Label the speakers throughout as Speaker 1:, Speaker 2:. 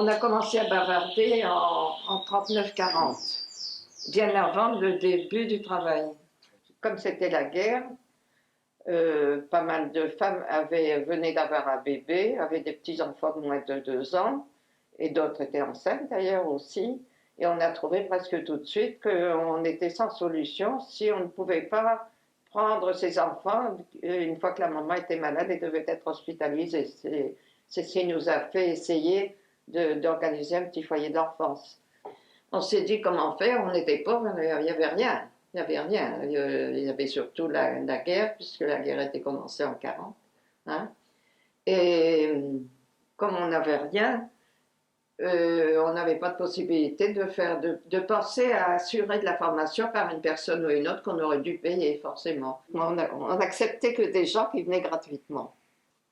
Speaker 1: On a commencé à bavarder en 39-40, bien avant le début du travail. Comme c'était la guerre, pas mal de femmes venaient d'avoir un bébé, avaient des petits-enfants de moins de 2 ans, et d'autres étaient enceintes d'ailleurs aussi. Et on a trouvé presque tout de suite qu'on était sans solution si on ne pouvait pas prendre ses enfants une fois que la maman était malade et devait être hospitalisée. C'est ce qui nous a fait essayer d'organiser un petit foyer d'enfance. On s'est dit comment faire, on était pauvres, il n'y avait rien. Il n'y avait rien. Il y avait surtout la guerre, puisque la guerre était commencée en 40. Hein. Et comme on n'avait rien, on n'avait pas de possibilité de penser à assurer de la formation par une personne ou une autre qu'on aurait dû payer, forcément. On acceptait que des gens qui venaient gratuitement.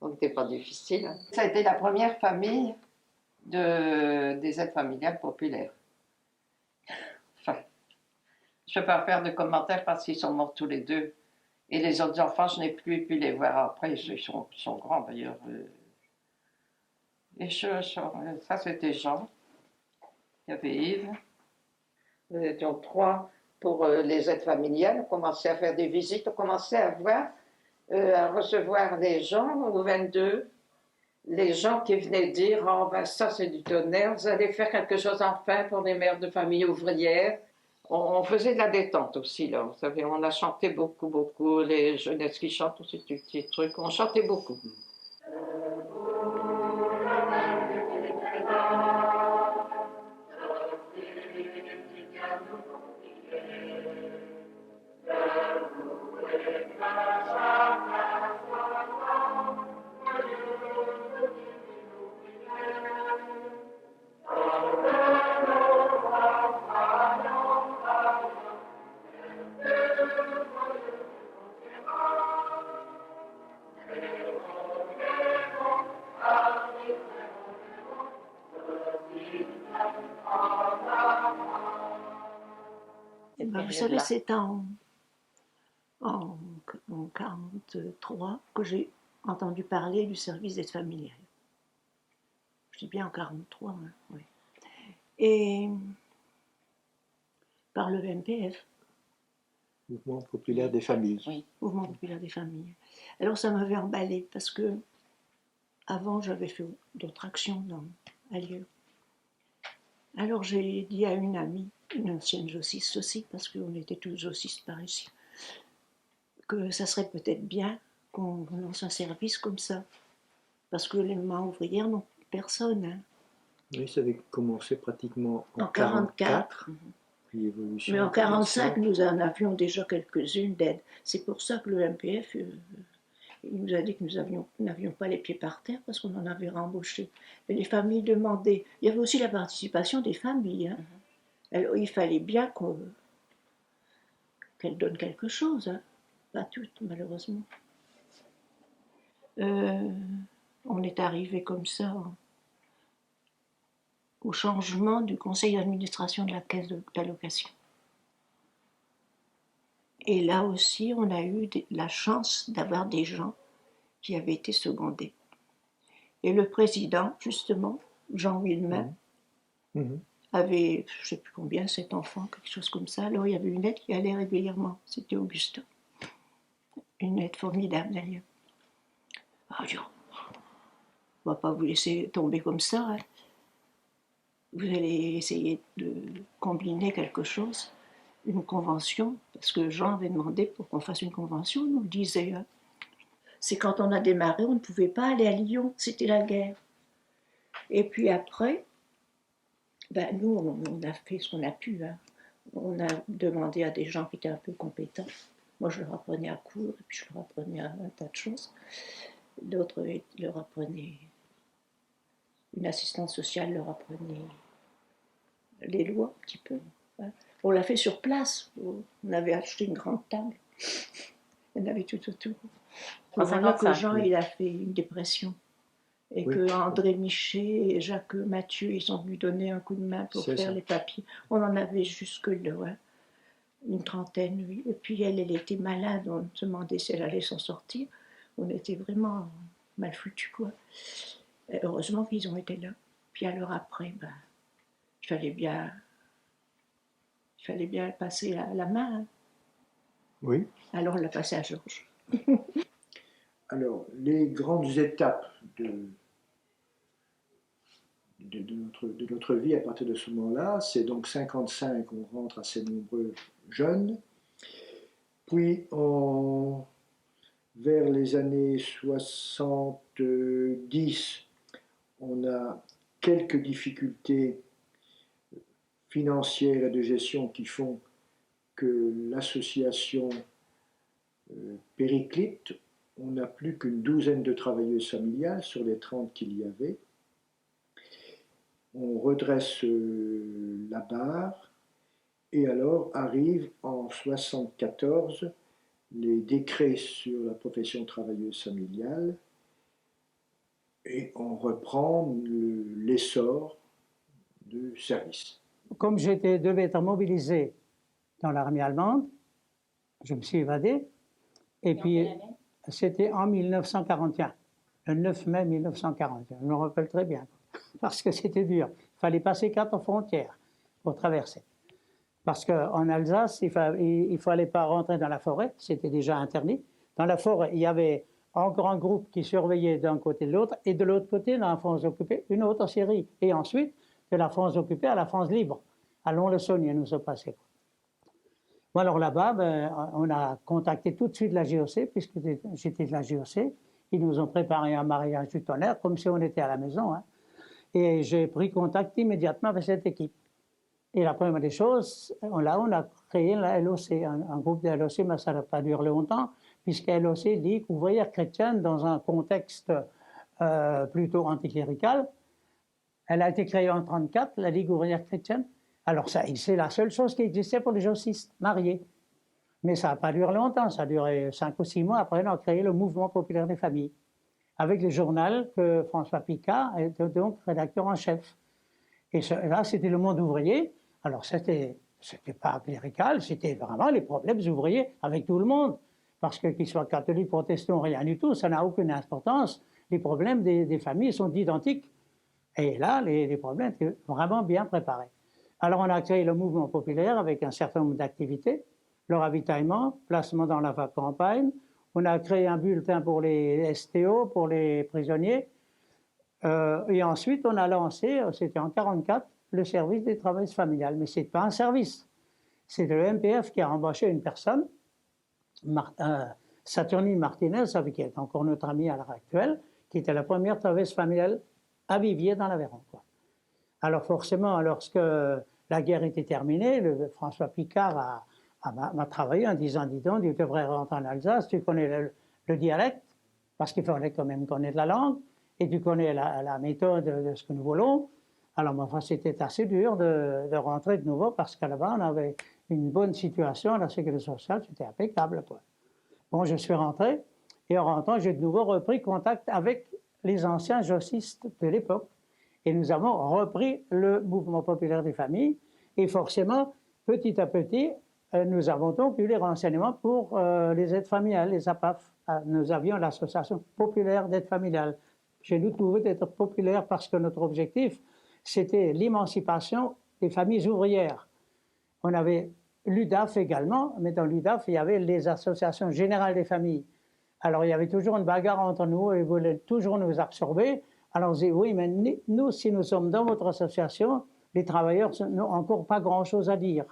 Speaker 1: Donc, c'était pas difficile. Hein. Ça a été la première famille des aides familiales populaires. Enfin, je ne vais pas faire de commentaires parce qu'ils sont morts tous les deux. Et les autres enfants, je n'ai plus pu les voir après. Ils sont grands d'ailleurs. Et ça, c'était Jean. Il y avait Yves. Nous étions 3 pour les aides familiales. On commençait à faire des visites. On commençait à recevoir des gens au 22. Les gens qui venaient dire « Oh, ben ça, c'est du tonnerre. Vous allez faire quelque chose enfin pour les mères de famille ouvrières. » On faisait de la détente aussi, là. Vous savez, on a chanté beaucoup. Les jeunesses qui chantent aussi, des petits trucs. On chantait beaucoup.
Speaker 2: Vous savez, c'est en 1943 que j'ai entendu parler du service d'aide familiale. Je dis bien en 1943, hein, oui. Et par le MPF.
Speaker 3: Mouvement populaire des familles.
Speaker 2: Oui, Mouvement populaire des familles. Alors ça m'avait emballé parce que avant j'avais fait d'autres actions à Lyon. Alors j'ai dit à une amie, une ancienne jossiste aussi, parce qu'on était tous jossistes par ici, que ça serait peut-être bien qu'on lance un service comme ça. Parce que les mamans ouvrières n'ont personne. Hein.
Speaker 3: Oui, ça avait commencé pratiquement en
Speaker 2: 1944.
Speaker 3: Puis évolution.
Speaker 2: Mais en 1945, nous en avions déjà quelques-unes d'aides. C'est pour ça que le MPF il nous a dit que nous n'avions pas les pieds par terre parce qu'on en avait rembauché. Mais les familles demandaient. Il y avait aussi la participation des familles. Hein. Alors, il fallait bien qu'elles donnent quelque chose. Hein. Pas toutes, malheureusement. On est arrivé comme ça au changement du conseil d'administration de la caisse d'allocation. Et là aussi, on a eu la chance d'avoir des gens qui avaient été secondés. Et le président, justement, Jean Villemain, avait, je ne sais plus combien, 7 enfants, quelque chose comme ça. Alors il y avait une aide qui allait régulièrement, c'était Augustin. Une aide formidable d'ailleurs. Ah, on ne va pas vous laisser tomber comme ça. Hein. Vous allez essayer de combiner quelque chose, une convention, parce que Jean avait demandé pour qu'on fasse une convention, il nous le disait. Hein. C'est quand on a démarré, on ne pouvait pas aller à Lyon, c'était la guerre. Et puis après, ben nous, on a fait ce qu'on a pu. Hein. On a demandé à des gens qui étaient un peu compétents. Moi, je leur apprenais à coudre, et puis je leur apprenais un tas de choses. D'autres leur apprenaient, une assistante sociale leur apprenait les lois un petit peu. Hein. On l'a fait sur place. On avait acheté une grande table. Il y en avait tout autour. Voilà que Jean, il a fait une dépression. Et que André Miché et Jacques Mathieu, ils ont lui donné un coup de main pour faire les papiers. On en avait jusque-là, hein. Une trentaine, oui. Et puis elle était malade, on se demandait si elle allait s'en sortir. On était vraiment mal foutus, quoi. Et heureusement qu'ils ont été là. Puis alors après, ben, il fallait bien passer la main. Hein.
Speaker 3: Oui.
Speaker 2: Alors on l'a passé à Georges.
Speaker 3: Alors, les grandes étapes de notre vie à partir de ce moment-là, c'est donc 55, on rentre assez nombreux jeunes. Puis, vers les années 70, on a quelques difficultés financières et de gestion qui font que l'association périclite. On n'a plus qu'une douzaine de travailleuses familiales sur les 30 qu'il y avait. On redresse la barre et alors arrivent en 1974 les décrets sur la profession travailleuse familiale et on reprend l'essor du service.
Speaker 4: Comme devais être mobilisé dans l'armée allemande, je me suis évadé et puis c'était en 1941, le 9 mai 1941, je me rappelle très bien. Parce que c'était dur. Il fallait passer 4 frontières pour traverser. Parce qu'en Alsace, il ne fallait pas rentrer dans la forêt, c'était déjà interdit. Dans la forêt, il y avait un grand groupe qui surveillait d'un côté de l'autre, et de l'autre côté, dans la France occupée, une autre série. Et ensuite, de la France occupée à la France libre. À Lons-le-Saunier, nous sommes passés. Bon, alors là-bas, ben, on a contacté tout de suite la GOC, puisque j'étais de la GOC. Ils nous ont préparé un mariage du tonnerre, comme si on était à la maison. Hein. Et j'ai pris contact immédiatement avec cette équipe. Et la première des choses, on a créé la LOC, un groupe de LOC, mais ça n'a pas duré longtemps, puisque LOC dit qu'ouvrière chrétienne dans un contexte plutôt anticlérical. Elle a été créée en 1934, la Ligue ouvrière chrétienne. Alors c'est la seule chose qui existait pour les jossistes mariés. Mais ça n'a pas duré longtemps, ça a duré 5 ou 6 mois. Après, on a créé le Mouvement populaire des familles, avec le journal que François Picard était donc rédacteur en chef. Et là, c'était le monde ouvrier. Alors, c'était pas clérical, c'était vraiment les problèmes ouvriers avec tout le monde. Parce que qu'ils soient catholiques, protestants, rien du tout, ça n'a aucune importance. Les problèmes des familles sont identiques. Et là, les problèmes étaient vraiment bien préparés. Alors, on a créé le mouvement populaire avec un certain nombre d'activités. Le ravitaillement, placement dans la campagne. On a créé un bulletin pour les STO, pour les prisonniers. Et ensuite, on a lancé, c'était en 1944, le service des travailleuses familiales. Mais ce n'est pas un service. C'est le MPF qui a embauché une personne, Saturnine Martinez, avec qui est encore notre amie à l'heure actuelle, qui était la première travailleuse familiale à Viviers dans l'Aveyron. Alors forcément, lorsque la guerre était terminée, François Picard m'a travaillé en disant, dis donc, tu devrais rentrer en Alsace, tu connais le dialecte, parce qu'il fallait quand même connaître la langue, et tu connais la méthode de ce que nous voulons. Alors, enfin, c'était assez dur de rentrer de nouveau, parce qu'à là-bas, on avait une bonne situation, la sécurité sociale, c'était impeccable, quoi. Bon, je suis rentré, et en rentrant, j'ai de nouveau repris contact avec les anciens jossistes de l'époque, et nous avons repris le mouvement populaire des familles, et forcément, petit à petit, nous avons donc eu les renseignements pour les aides familiales, les APAF. Nous avions l'association populaire d'aide familiale. Chez nous, tout veut être populaire parce que notre objectif, c'était l'émancipation des familles ouvrières. On avait l'UDAF également, mais dans l'UDAF, il y avait les associations générales des familles. Alors, il y avait toujours une bagarre entre nous, et ils voulaient toujours nous absorber. Alors, on disait, oui, mais nous, si nous sommes dans votre association, les travailleurs n'ont encore pas grand-chose à dire.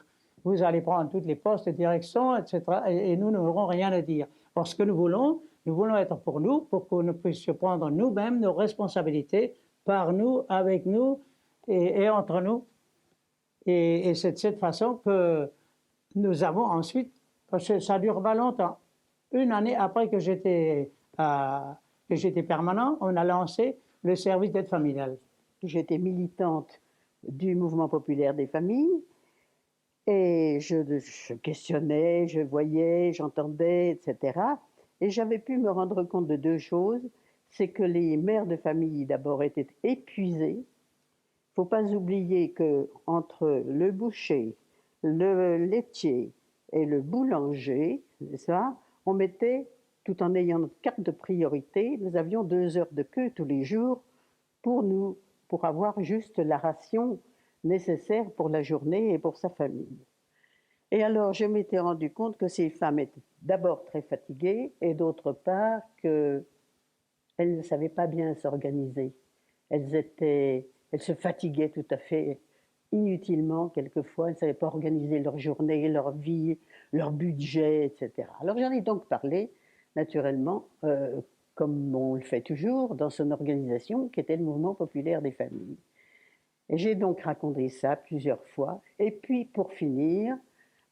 Speaker 4: Vous allez prendre tous les postes de direction, etc., et nous n'aurons rien à dire. Parce que nous voulons être pour nous, pour que nous puissions prendre nous-mêmes nos responsabilités, par nous, avec nous et entre nous. Et c'est de cette façon que nous avons ensuite, parce que ça dure pas longtemps, une année après que j'étais permanent, on a lancé le service d'aide familiale.
Speaker 5: J'étais militante du mouvement populaire des familles et je questionnais, je voyais, j'entendais, etc. Et j'avais pu me rendre compte de 2 choses. C'est que les mères de famille d'abord étaient épuisées. Il ne faut pas oublier qu'entre le boucher, le laitier et le boulanger, ça, on mettait, tout en ayant notre carte de priorité, nous avions 2 heures de queue tous les jours pour nous pour avoir juste la ration nécessaire pour la journée et pour sa famille. Et alors, je m'étais rendu compte que ces femmes étaient d'abord très fatiguées et d'autre part qu'elles ne savaient pas bien s'organiser. Elles se fatiguaient tout à fait inutilement quelquefois. Elles ne savaient pas organiser leur journée, leur vie, leur budget, etc. Alors j'en ai donc parlé, naturellement, comme on le fait toujours, dans son organisation, qui était le Mouvement populaire des familles. Et j'ai donc raconté ça plusieurs fois. Et puis, pour finir,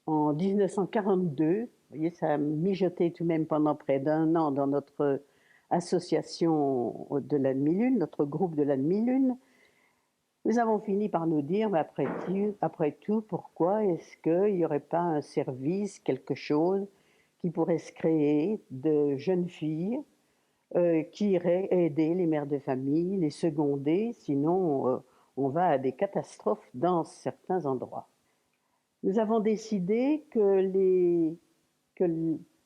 Speaker 5: en 1942, vous voyez, ça a mijoté tout de même pendant près d'un an dans notre association de la demi-lune, notre groupe de la demi-lune, nous avons fini par nous dire, mais après tout, pourquoi est-ce qu'il n'y aurait pas un service, quelque chose qui pourrait se créer de jeunes filles qui iraient aider les mères de famille, les seconder, sinon on va à des catastrophes dans certains endroits. Nous avons décidé que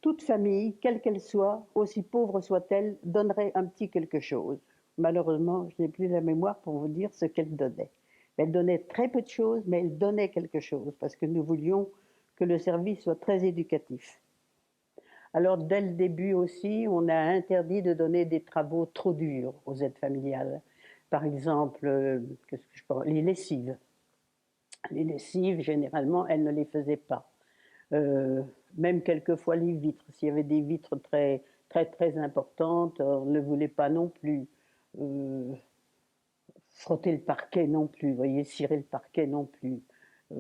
Speaker 5: toute famille, quelle qu'elle soit, aussi pauvre soit-elle, donnerait un petit quelque chose. Malheureusement, je n'ai plus la mémoire pour vous dire ce qu'elle donnait. Elle donnait très peu de choses, mais elle donnait quelque chose, parce que nous voulions que le service soit très éducatif. Alors, dès le début aussi, on a interdit de donner des travaux trop durs aux aides familiales. Par exemple, les lessives. Les lessives, généralement, elles ne les faisaient pas. Même quelquefois les vitres. S'il y avait des vitres très, très, très importantes, on ne voulait pas non plus. Frotter le parquet non plus, vous voyez, cirer le parquet non plus.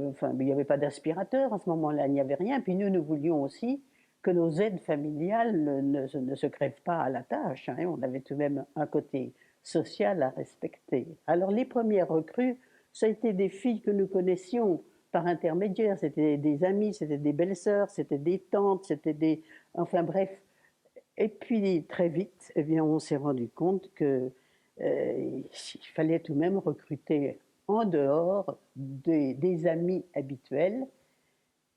Speaker 5: Enfin, il n'y avait pas d'aspirateur à ce moment-là, il n'y avait rien. Puis nous voulions aussi que nos aides familiales ne se crèvent pas à la tâche. Hein. On avait tout de même un côté social à respecter. Alors les premières recrues, ça a été des filles que nous connaissions par intermédiaire. C'était des amies, c'était des belles-sœurs, c'était des tantes, c'était des... Enfin bref. Et puis très vite, eh bien, on s'est rendu compte que il fallait tout de même recruter en dehors des amis habituels.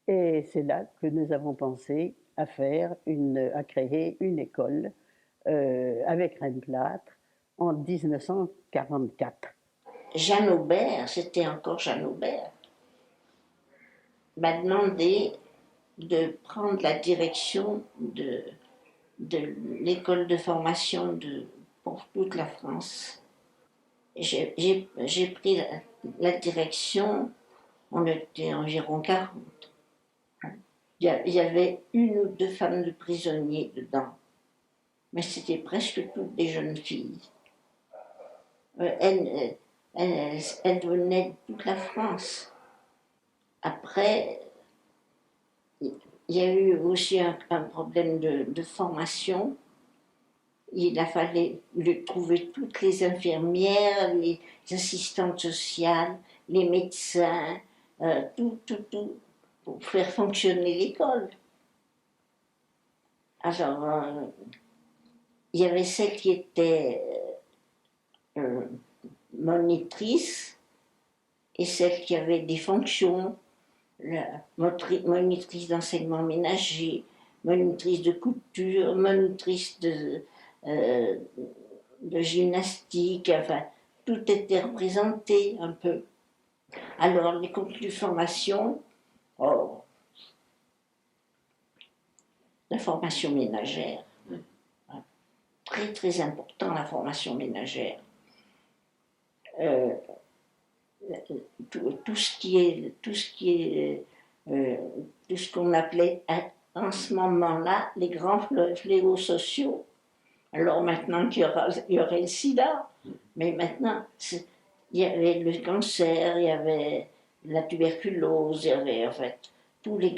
Speaker 5: Et c'est là que nous avons pensé à créer une école avec Reine Plâtre en 1944.
Speaker 6: Jeanne Aubert, c'était encore Jeanne Aubert, m'a demandé de prendre la direction de l'école de formation pour toute la France. J'ai pris la direction, on était environ 40. Il y avait une ou deux femmes de prisonniers dedans, mais c'était presque toutes des jeunes filles. Elles venaient de toute la France. Après, il y a eu aussi un problème de formation. Il a fallu trouver toutes les infirmières, les assistantes sociales, les médecins, tout, pour faire fonctionner l'école. Alors, il y avait celle qui était monitrice et celle qui avait des fonctions, la monitrice d'enseignement ménager, monitrice de couture, monitrice de gymnastique, enfin, tout était représenté un peu. Alors, les contenus de formation, la formation ménagère, très très important la formation ménagère. Tout ce qu'on appelait en ce moment-là les grands fléaux sociaux. Alors maintenant qu'il y aurait le sida, mais maintenant il y avait le cancer, il y avait la tuberculose, il y avait en fait toutes les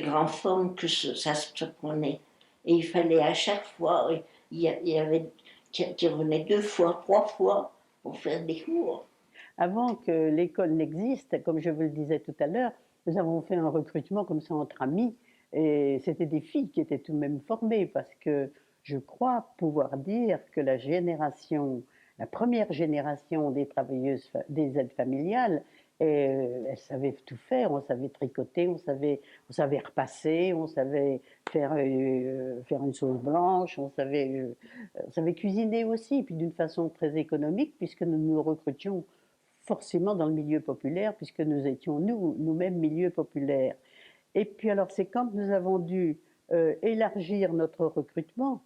Speaker 6: grandes formes que ça se prenait. Et il fallait à chaque fois, il y avait qui revenait 2 fois, 3 fois pour faire des cours.
Speaker 5: Avant que l'école n'existe, comme je vous le disais tout à l'heure, nous avons fait un recrutement comme ça entre amis, et c'était des filles qui étaient tout de même formées, parce que je crois pouvoir dire que la première génération des travailleuses des aides familiales elles savaient tout faire, on savait tricoter, on savait repasser, on savait faire une sauce blanche, on savait cuisiner aussi, puis d'une façon très économique, puisque nous nous recrutions forcément dans le milieu populaire, puisque nous étions nous-mêmes milieu populaire. Et puis alors c'est quand nous avons dû élargir notre recrutement,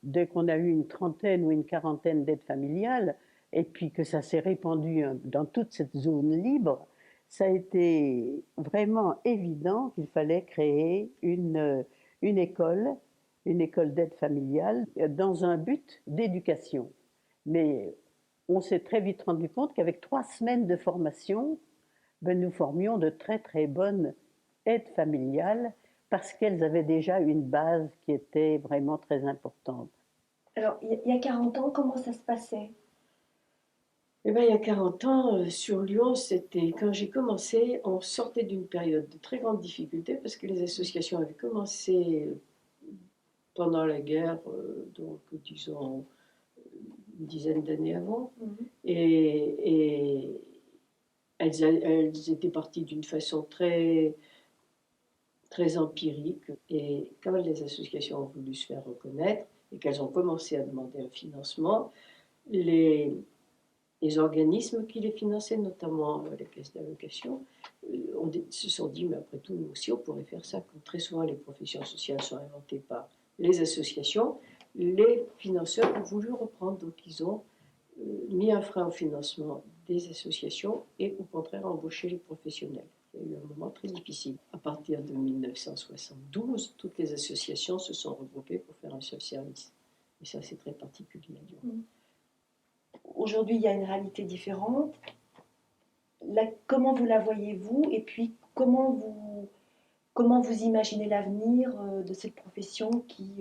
Speaker 5: dès qu'on a eu une trentaine ou une quarantaine d'aides familiales, et puis que ça s'est répandu dans toute cette zone libre, ça a été vraiment évident qu'il fallait créer une école d'aide familiale dans un but d'éducation. Mais on s'est très vite rendu compte qu'avec 3 semaines de formation, nous formions de très très bonnes aides familiales parce qu'elles avaient déjà une base qui était vraiment très importante.
Speaker 7: Alors, il y a 40 ans, comment ça se passait?
Speaker 2: Eh bien, il y a 40 ans, sur Lyon, c'était quand j'ai commencé, on sortait d'une période de très grande difficulté parce que les associations avaient commencé pendant la guerre, donc disons une dizaine d'années avant, et elles étaient parties d'une façon très, très empirique. Et quand les associations ont voulu se faire reconnaître et qu'elles ont commencé à demander un financement, les organismes qui les finançaient, notamment les caisses d'allocation, se sont dit, mais après tout, nous aussi, on pourrait faire ça. Comme très souvent, les professions sociales sont inventées par les associations, les financeurs ont voulu reprendre. Donc, ils ont mis un frein au financement des associations et, au contraire, embauché les professionnels. Il y a eu un moment très difficile. À partir de 1972, toutes les associations se sont regroupées pour faire un seul service. Et ça, c'est très particulier à Lyon.
Speaker 7: Aujourd'hui, il y a une réalité différente. Comment vous la voyez-vous? Et puis, comment vous imaginez l'avenir de cette profession qui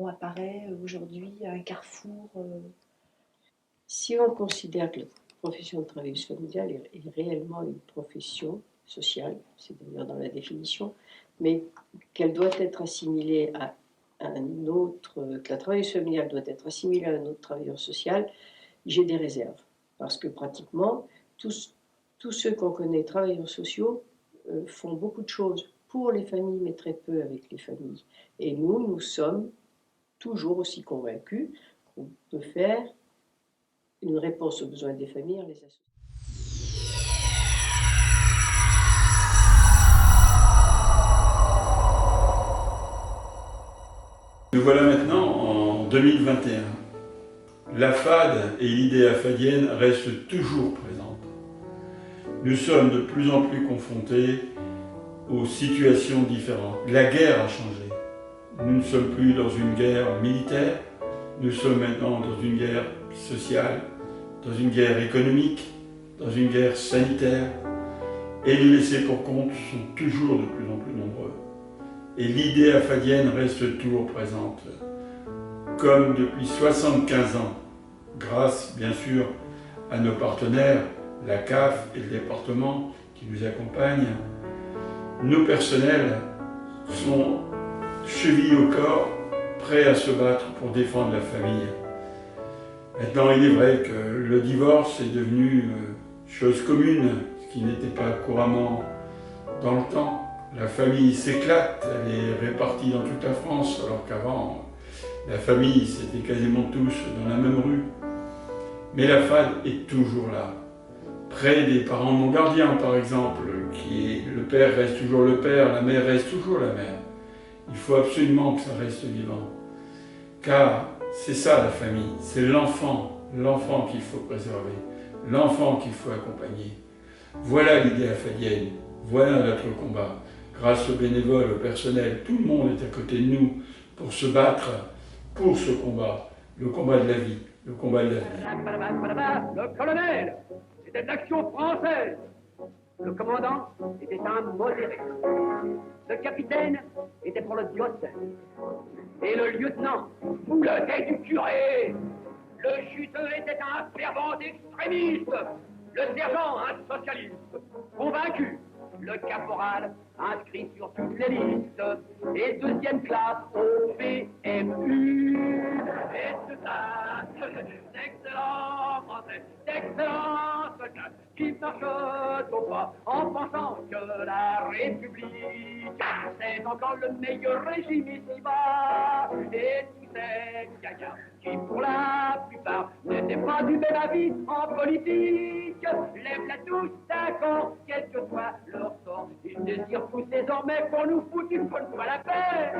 Speaker 7: apparaît aujourd'hui à un carrefour
Speaker 2: Si on considère que la profession de travailleuse familiale est réellement une profession sociale, c'est d'ailleurs dans la définition, mais qu'elle doit être assimilée à un autre, que la travailleuse familiale doit être assimilée à un autre travailleur social, j'ai des réserves. Parce que pratiquement, tous ceux qu'on connaît, travailleurs sociaux, font beaucoup de choses pour les familles, mais très peu avec les familles. Et nous sommes toujours aussi convaincus qu'on peut faire une réponse aux besoins des familles en les associant.
Speaker 8: Nous voilà maintenant en 2021. La FAD et l'idée afadienne restent toujours présentes. Nous sommes de plus en plus confrontés aux situations différentes. La guerre a changé. Nous ne sommes plus dans une guerre militaire, nous sommes maintenant dans une guerre sociale, dans une guerre économique, dans une guerre sanitaire. Et les laissés pour compte sont toujours de plus en plus nombreux. Et l'idée afadienne reste toujours présente, comme depuis 75 ans, grâce bien sûr à nos partenaires, la CAF et le département qui nous accompagnent. Nos personnels sont chevillés au corps, prêts à se battre pour défendre la famille. Maintenant, il est vrai que le divorce est devenu chose commune, ce qui n'était pas couramment dans le temps. La famille s'éclate, elle est répartie dans toute la France, alors qu'avant, la famille, c'était quasiment tous dans la même rue. Mais la FAD est toujours là, près des parents non gardiens, par exemple, le père reste toujours le père, la mère reste toujours la mère. Il faut absolument que ça reste vivant, car c'est ça la famille, c'est l'enfant qu'il faut préserver, l'enfant qu'il faut accompagner. Voilà l'idée afadienne, voilà notre combat. Grâce aux bénévoles, au personnel, tout le monde est à côté de nous pour se battre pour ce combat, le combat de la vie, le combat de l'avenir.
Speaker 9: Le colonel, c'était de l'action française. Le commandant était un modéré. Le capitaine était pour le diocèse. Et le lieutenant, sous le nez du curé. Le chuteux était un fervent extrémiste. Le sergent, un socialiste. Convaincu. Le caporal, inscrit sur toutes les listes. Et deuxième classe au PMU. Et tout ça, d'excellents français, d'excellentes classes qui ils marchent au pas en pensant que la République, c'est encore le meilleur régime ici-bas. Et tous ces gaillards qui, pour la plupart, n'étaient pas du même avis en politique, lèvent-la tous d'accord, quel que soit leur sort. Ils désirent tous désormais qu'on nous foute une bonne fois la paix.